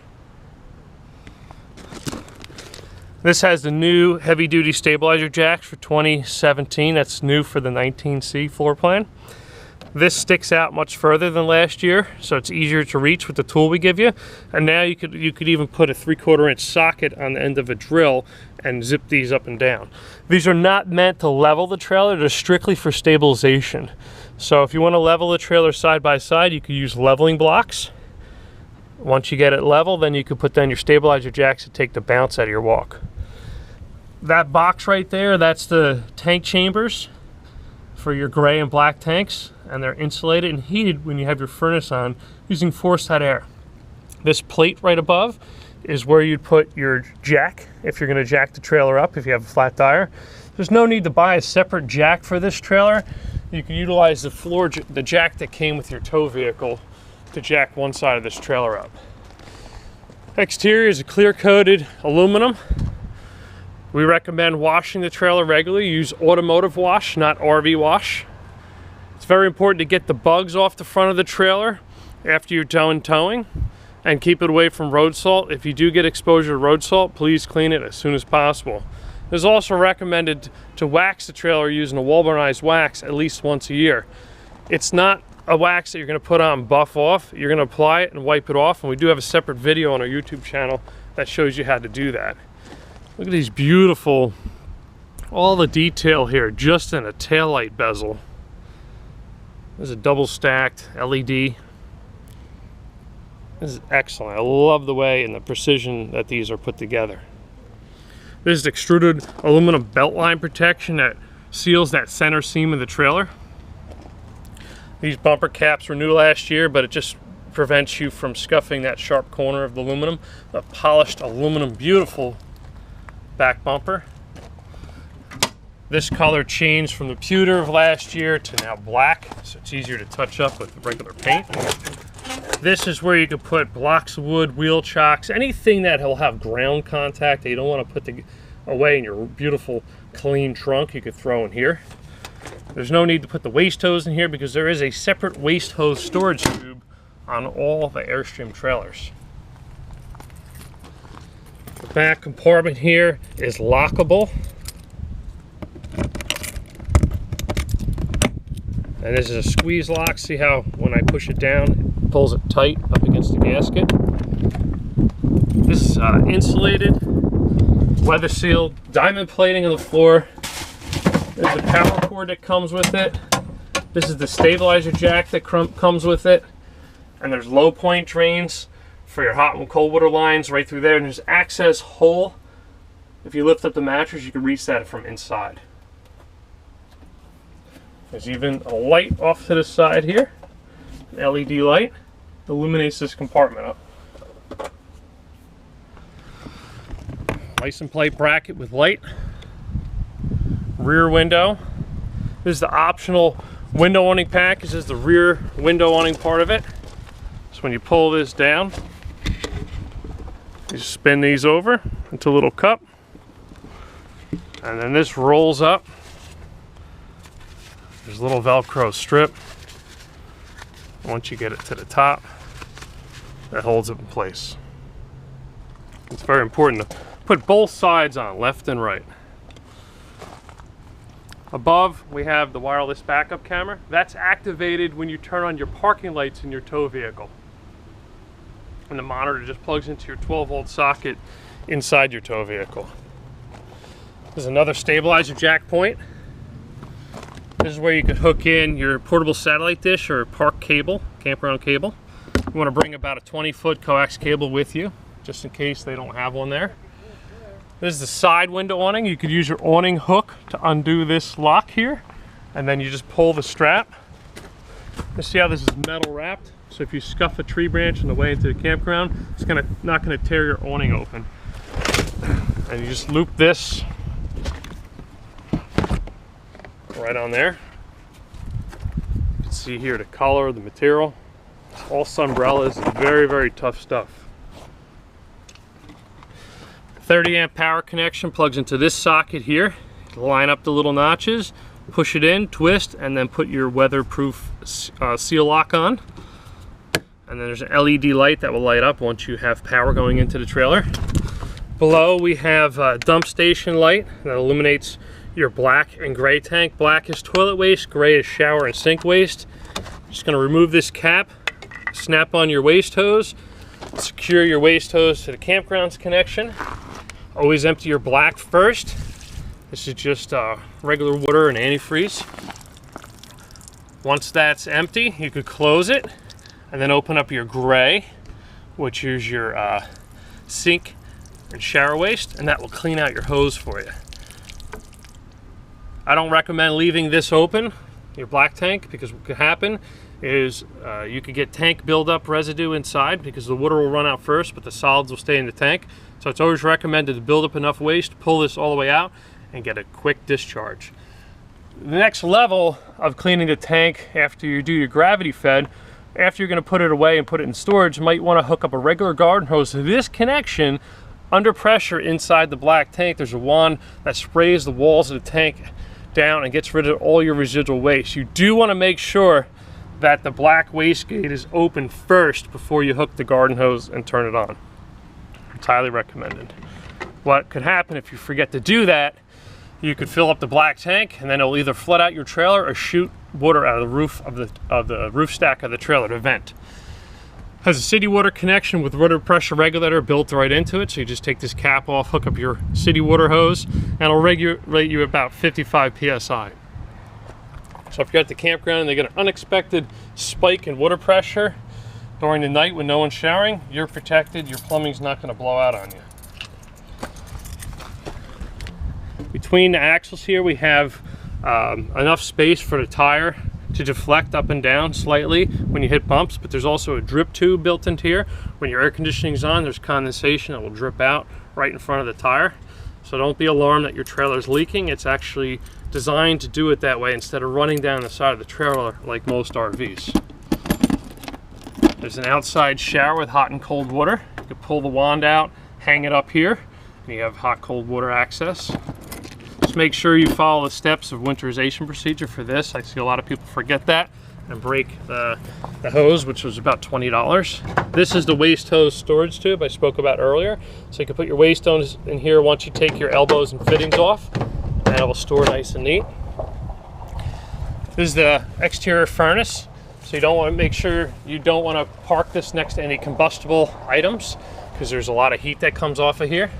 This has the new heavy-duty stabilizer jacks for 2017. That's new for the 19C floor plan. This sticks out much further than last year, so it's easier to reach with the tool we give you. And now you could even put a 3/4 inch socket on the end of a drill and zip these up and down. These are not meant to level the trailer, they're strictly for stabilization. So if you want to level the trailer side by side, you could use leveling blocks. Once you get it level, then you can put down your stabilizer jacks to take the bounce out of your walk. That box right there, that's the tank chambers for your gray and black tanks, and they're insulated and heated when you have your furnace on using forced hot air. This plate right above is where you'd put your jack if you're going to jack the trailer up if you have a flat tire. There's no need to buy a separate jack for this trailer. you can utilize the jack that came with your tow vehicle to jack one side of this trailer up. Exterior is a clear-coated aluminum. We recommend washing the trailer regularly. Use automotive wash, not RV wash. It's very important to get the bugs off the front of the trailer after you're done towing, and keep it away from road salt. If you do get exposure to road salt, please clean it as soon as possible. It is also recommended to wax the trailer using a vulcanized wax at least once a year. It's not a wax that you're going to put on and buff off. You're going to apply it and wipe it off, and we do have a separate video on our YouTube channel that shows you how to do that. Look at these beautiful, all the detail here just in a taillight bezel. This is a double stacked LED. This is excellent. I love the way and the precision that these are put together. This is extruded aluminum belt line protection that seals that center seam of the trailer. These bumper caps were new last year, but it just prevents you from scuffing that sharp corner of the aluminum. The polished aluminum, beautiful back bumper. This color changed from the pewter of last year to now black, so it's easier to touch up with regular paint. This is where you can put blocks of wood, wheel chocks, anything that will have ground contact that you don't want to put away in your beautiful clean trunk, you could throw in here. There's no need to put the waste hose in here because there is a separate waste hose storage tube on all the Airstream trailers. The back compartment here is lockable. And this is a squeeze lock. See how when I push it down, it pulls it tight up against the gasket. This is insulated, weather sealed, diamond plating on the floor. There's the power cord that comes with it. This is the stabilizer jack that comes with it. And there's low point drains for your hot and cold water lines right through there. And there's access hole. If you lift up the mattress, you can reach that from inside. There's even a light off to the side here. An LED light illuminates this compartment up. License plate bracket with light. Rear window. This is the optional window awning package. This is the rear window awning part of it. So when you pull this down, you spin these over into a little cup, and then this rolls up. There's a little Velcro strip. Once you get it to the top, that holds it in place. It's very important to put both sides on, left and right. Above, we have the wireless backup camera. That's activated when you turn on your parking lights in your tow vehicle. And the monitor just plugs into your 12-volt socket inside your tow vehicle. There's another stabilizer jack point. This is where you could hook in your portable satellite dish or park cable, campground cable. You want to bring about a 20-foot coax cable with you, just in case they don't have one there. This is the side window awning. You could use your awning hook to undo this lock here, and then you just pull the strap. You see how this is metal wrapped? So if you scuff a tree branch on the way into the campground, it's not going to tear your awning open. And you just loop this right on there. You can see here the color, the material. All sunbrellas, very, very tough stuff. 30 amp power connection plugs into this socket here. Line up the little notches, push it in, twist, and then put your weatherproof seal lock on. And then there's an LED light that will light up once you have power going into the trailer. Below we have a dump station light that illuminates your black and gray tank. Black is toilet waste, gray is shower and sink waste. Just going to remove this cap, snap on your waste hose, secure your waste hose to the campground's connection. Always empty your black first. This is just regular water and antifreeze. Once that's empty, you could close it and then open up your gray, which is your sink and shower waste, and that will clean out your hose for you. I don't recommend leaving this open, your black tank, because what could happen is you could get tank buildup residue inside because the water will run out first, but the solids will stay in the tank. So it's always recommended to build up enough waste, pull this all the way out, and get a quick discharge. the next level of cleaning the tank after you do your gravity fed, after you're going to put it away and put it in storage, you might want to hook up a regular garden hose to this connection. Under pressure inside the black tank, there's a wand that sprays the walls of the tank down and gets rid of all your residual waste. You do want to make sure that the black wastegate is open first before you hook the garden hose and turn it on. It's highly recommended. What could happen if you forget to do that, you could fill up the black tank and then it'll either flood out your trailer or shoot water out of the roof of the roof stack of the trailer to vent. Has a city water connection with water pressure regulator built right into it, so you just take this cap off, hook up your city water hose, and it'll regulate you about 55 psi. So if you're at the campground and they get an unexpected spike in water pressure during the night when no one's showering, you're protected. Your plumbing's not going to blow out on you. Between the axles here, we have enough space for the tire to deflect up and down slightly when you hit bumps, but there's also a drip tube built into here. When your air conditioning's on, there's condensation that will drip out right in front of the tire. So don't be alarmed that your trailer's leaking. It's actually designed to do it that way instead of running down the side of the trailer like most RVs. There's an outside shower with hot and cold water. You can pull the wand out, hang it up here, and you have hot cold water access. Just make sure you follow the steps of winterization procedure for this. I see a lot of people forget that and break the hose, which was about $20. This is the waste hose storage tube I spoke about earlier. So you can put your waste hose in here once you take your elbows and fittings off, and it will store nice and neat. This is the exterior furnace. So you don't want to make sure you don't want to park this next to any combustible items because there's a lot of heat that comes off of here.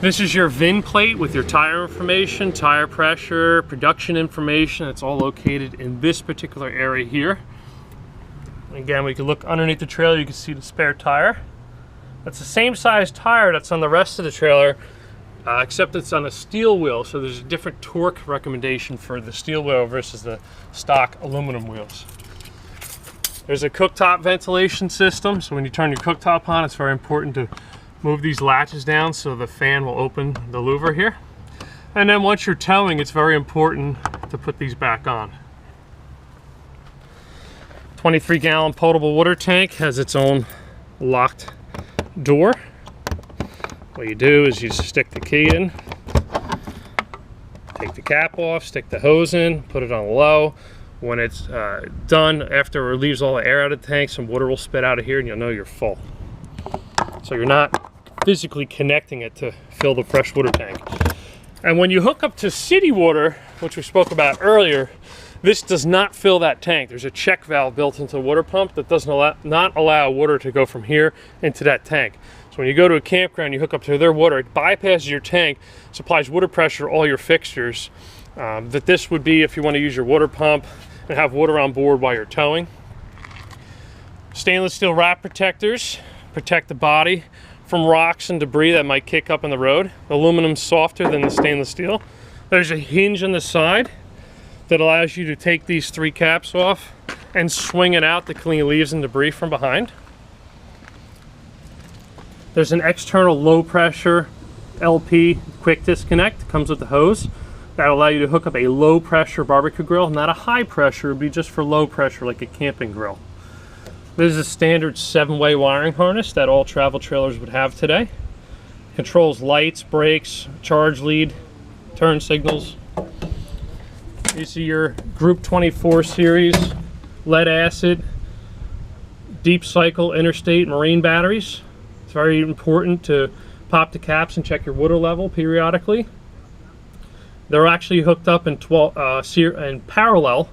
This is your VIN plate with your tire information, tire pressure, production information. It's all located in this particular area here. Again, we can look underneath the trailer, you can see the spare tire. That's the same size tire that's on the rest of the trailer, except it's on a steel wheel, so there's a different torque recommendation for the steel wheel versus the stock aluminum wheels. There's a cooktop ventilation system, so when you turn your cooktop on, it's very important to move these latches down so the fan will open the louver here. And then once you're towing, it's very important to put these back on. 23-gallon potable water tank has its own locked door. What you do is you stick the key in, take the cap off, stick the hose in, put it on low. When it's done, after it relieves all the air out of the tank, some water will spit out of here and you'll know you're full. So you're not physically connecting it to fill the fresh water tank. And when you hook up to city water, which we spoke about earlier, this does not fill that tank. There's a check valve built into the water pump that doesn't not allow water to go from here into that tank. So when you go to a campground, you hook up to their water, it bypasses your tank, supplies water pressure to all your fixtures. That this would be if you want to use your water pump and have water on board while you're towing. Stainless steel wrap protectors protect the body from rocks and debris that might kick up in the road. Aluminum's softer than the stainless steel. There's a hinge on the side that allows you to take these three caps off and swing it out to clean leaves and debris from behind. There's an external low pressure LP quick disconnect that comes with the hose that'll allow you to hook up a low pressure barbecue grill, not a high pressure, it would be just for low pressure like a camping grill. This is a standard 7-way wiring harness that all travel trailers would have today. Controls lights, brakes, charge lead, turn signals. You see your Group 24 series lead acid, deep cycle interstate marine batteries. It's very important to pop the caps and check your water level periodically. They're actually hooked up in parallel.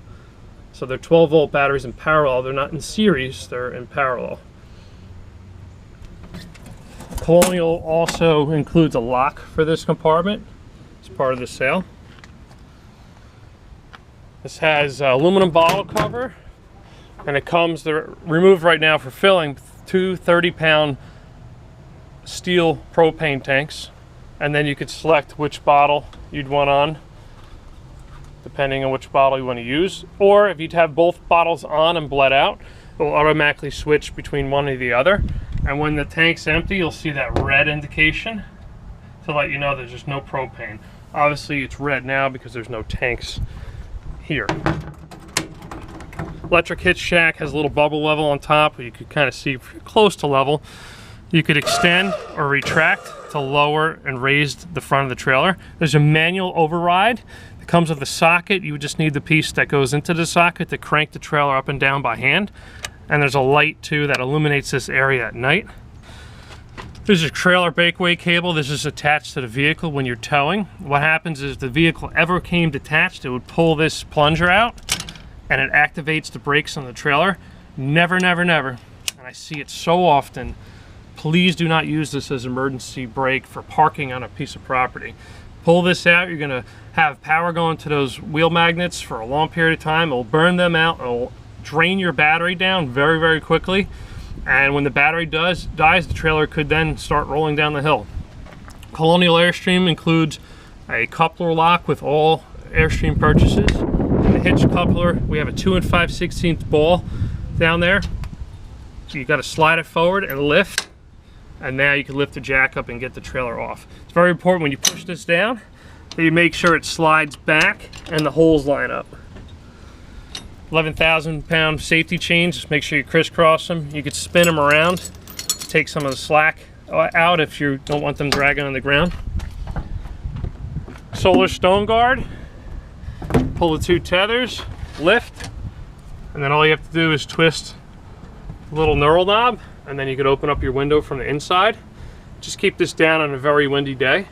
So they're 12-volt batteries in parallel. They're not in series, they're in parallel. Colonial also includes a lock for this compartment. It's part of the sale. This has aluminum bottle cover, and it comes, they're removed right now for filling, 2 30-pound steel propane tanks. And then you could select which bottle you'd want on, depending on which bottle you want to use. Or if you'd have both bottles on and bled out, it will automatically switch between one or the other. And when the tank's empty, you'll see that red indication to let you know there's just no propane. Obviously it's red now because there's no tanks here. Electric hitch shack has a little bubble level on top where you could kind of see if you're close to level. You could extend or retract to lower and raise the front of the trailer. There's a manual override that comes with a socket. You would just need the piece that goes into the socket to crank the trailer up and down by hand. And there's a light too that illuminates this area at night. There's a trailer breakaway cable. This is attached to the vehicle when you're towing. What happens is if the vehicle ever came detached, it would pull this plunger out and it activates the brakes on the trailer. Never, never, never, and I see it so often, please do not use this as emergency brake for parking on a piece of property. Pull this out, you're gonna have power going to those wheel magnets for a long period of time. It'll burn them out, it'll drain your battery down very, very quickly. And when the battery dies, the trailer could then start rolling down the hill. Colonial Airstream includes a coupler lock with all Airstream purchases. And the hitch coupler, we have a 2 5/16 ball down there. So you got to slide it forward and lift. And now you can lift the jack up and get the trailer off. It's very important when you push this down that you make sure it slides back and the holes line up. 11,000 pound safety chains, just make sure you crisscross them. You could spin them around to take some of the slack out if you don't want them dragging on the ground. Solar stone guard, pull the 2 tethers, lift, and then all you have to do is twist the little knurl knob, and then you could open up your window from the inside. Just keep this down on a very windy day.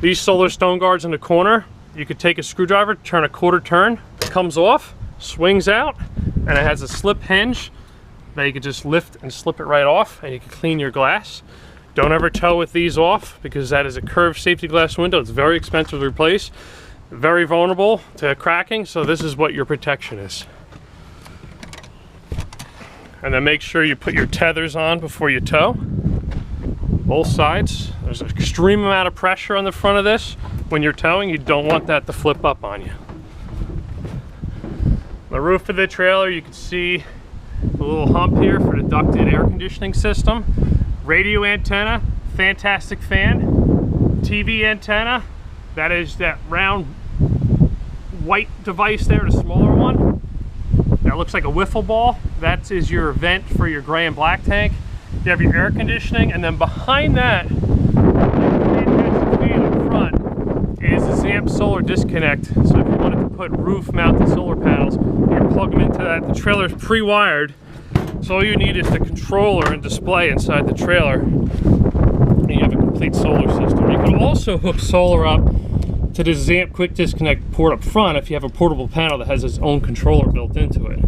These solar stone guards in the corner, you could take a screwdriver, turn a quarter turn, it comes off, swings out, and it has a slip hinge that you could just lift and slip it right off, and you can clean your glass. Don't ever tow with these off because that is a curved safety glass window. It's very expensive to replace, very vulnerable to cracking, so this is what your protection is. And then make sure you put your tethers on before you tow. Both sides. There's an extreme amount of pressure on the front of this. When you're towing, you don't want that to flip up on you. The roof of the trailer, you can see a little hump here for the ducted air conditioning system. Radio antenna, fantastic fan. TV antenna, that is that round white device there, the smaller one. That looks like a wiffle ball. That is your vent for your gray and black tank. You have your air conditioning, and then behind that, fantastic fan in front is a ZAMP solar disconnect. So if you wanted to put roof-mounted solar panels, you can plug them into that. The trailer is pre-wired, so all you need is the controller and display inside the trailer, and you have a complete solar system. You can also hook solar up to the ZAMP quick disconnect port up front if you have a portable panel that has its own controller built into it.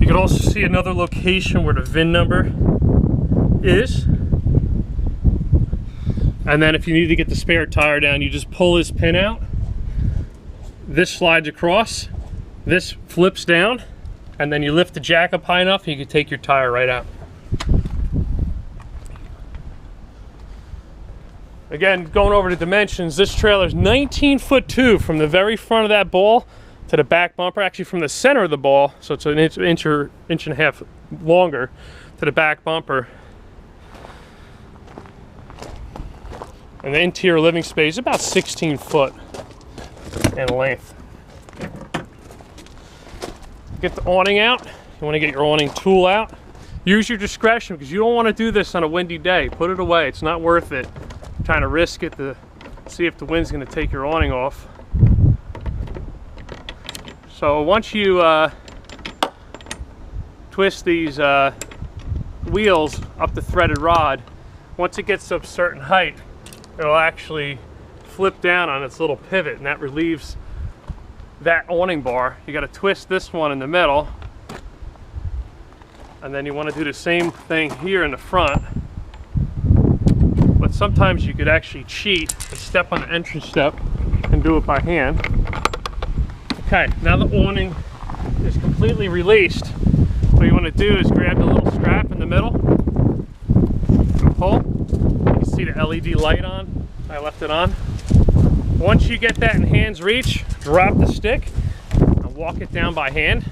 You can also see another location where the VIN number is. And then if you need to get the spare tire down, you just pull this pin out. This slides across, this flips down, and then you lift the jack up high enough, you can take your tire right out. Again, going over the dimensions, this trailer is 19'2" from the very front of that ball to the back bumper, actually from the center of the ball, so it's an inch and a half longer to the back bumper. And the interior living space is about 16 foot in length. Get the awning out. You want to get your awning tool out. Use your discretion because you don't want to do this on a windy day. Put it away. It's not worth it. Trying to risk it to see if the wind's going to take your awning off. So once you twist these wheels up the threaded rod, once it gets to a certain height, it'll actually flip down on its little pivot, and that relieves that awning bar. You got to twist this one in the middle, and then you want to do the same thing here in the front. But sometimes you could actually cheat and step on the entrance step and do it by hand. Okay, now the awning is completely released. What you want to do is grab the little strap in the middle and pull. You can see the LED light on. I left it on. Once you get that in hand's reach, drop the stick and walk it down by hand.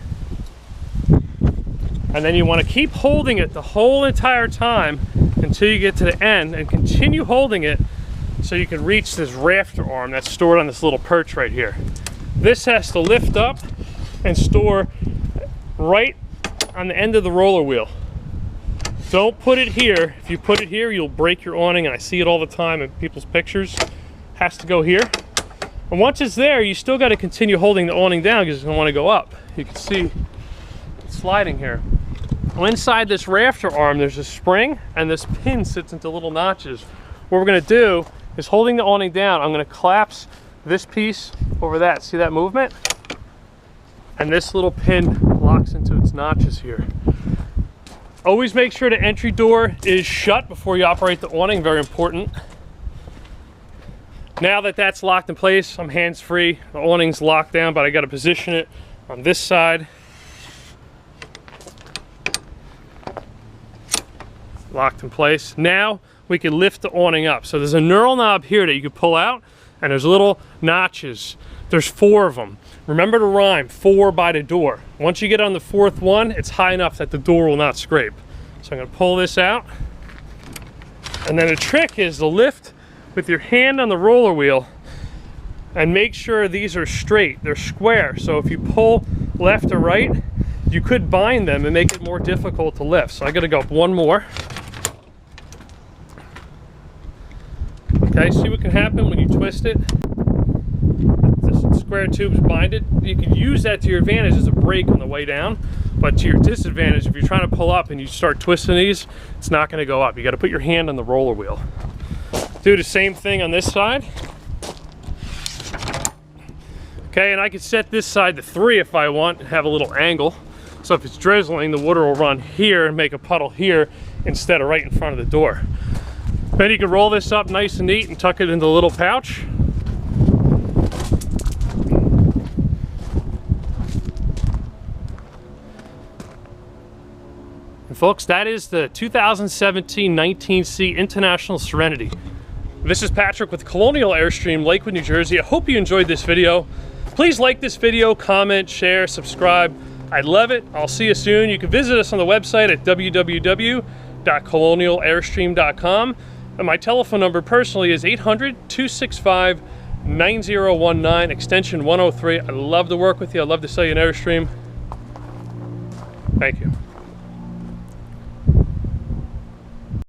And then you want to keep holding it the whole entire time until you get to the end, and continue holding it so you can reach this rafter arm that's stored on this little perch right here. This has to lift up and store right on the end of the roller wheel. Don't put it here. If you put it here, you'll break your awning, and I see it all the time in people's pictures. Has to go here. And once it's there, you still got to continue holding the awning down because it's going to want to go up. You can see it's sliding here. Well, inside this rafter arm, there's a spring, and this pin sits into little notches. What we're going to do is, holding the awning down, I'm going to collapse this piece over that. See that movement? And this little pin locks into its notches here. Always make sure the entry door is shut before you operate the awning, very important. Now that that's locked in place, I'm hands-free. The awning's locked down, but I got to position it on this side. Locked in place. Now we can lift the awning up. So there's a knurl knob here that you can pull out, and there's little notches. There's 4 of them. Remember to rhyme, 4 by the door. Once you get on the 4th one, it's high enough that the door will not scrape. So I'm going to pull this out. And then the trick is to lift with your hand on the roller wheel and make sure these are straight. They're square. So if you pull left or right, you could bind them and make it more difficult to lift. So I got to go up one more. Okay, see what can happen when you twist it? This square tube's binded. You can use that to your advantage as a brake on the way down, but to your disadvantage, if you're trying to pull up and you start twisting these, it's not going to go up. You got to put your hand on the roller wheel. Do the same thing on this side. Okay, and I can set this side to 3 if I want, and have a little angle. So if it's drizzling, the water will run here and make a puddle here instead of right in front of the door. Then you can roll this up nice and neat and tuck it into the little pouch. And folks, that is the 2017 19C International Serenity. This is Patrick with Colonial Airstream, Lakewood, New Jersey. I hope you enjoyed this video. Please like this video, comment, share, subscribe. I'd love it. I'll see you soon. You can visit us on the website at www.colonialairstream.com. And my telephone number personally is 800-265-9019, extension 103. I love to work with you. I love to sell you an Airstream. Thank you.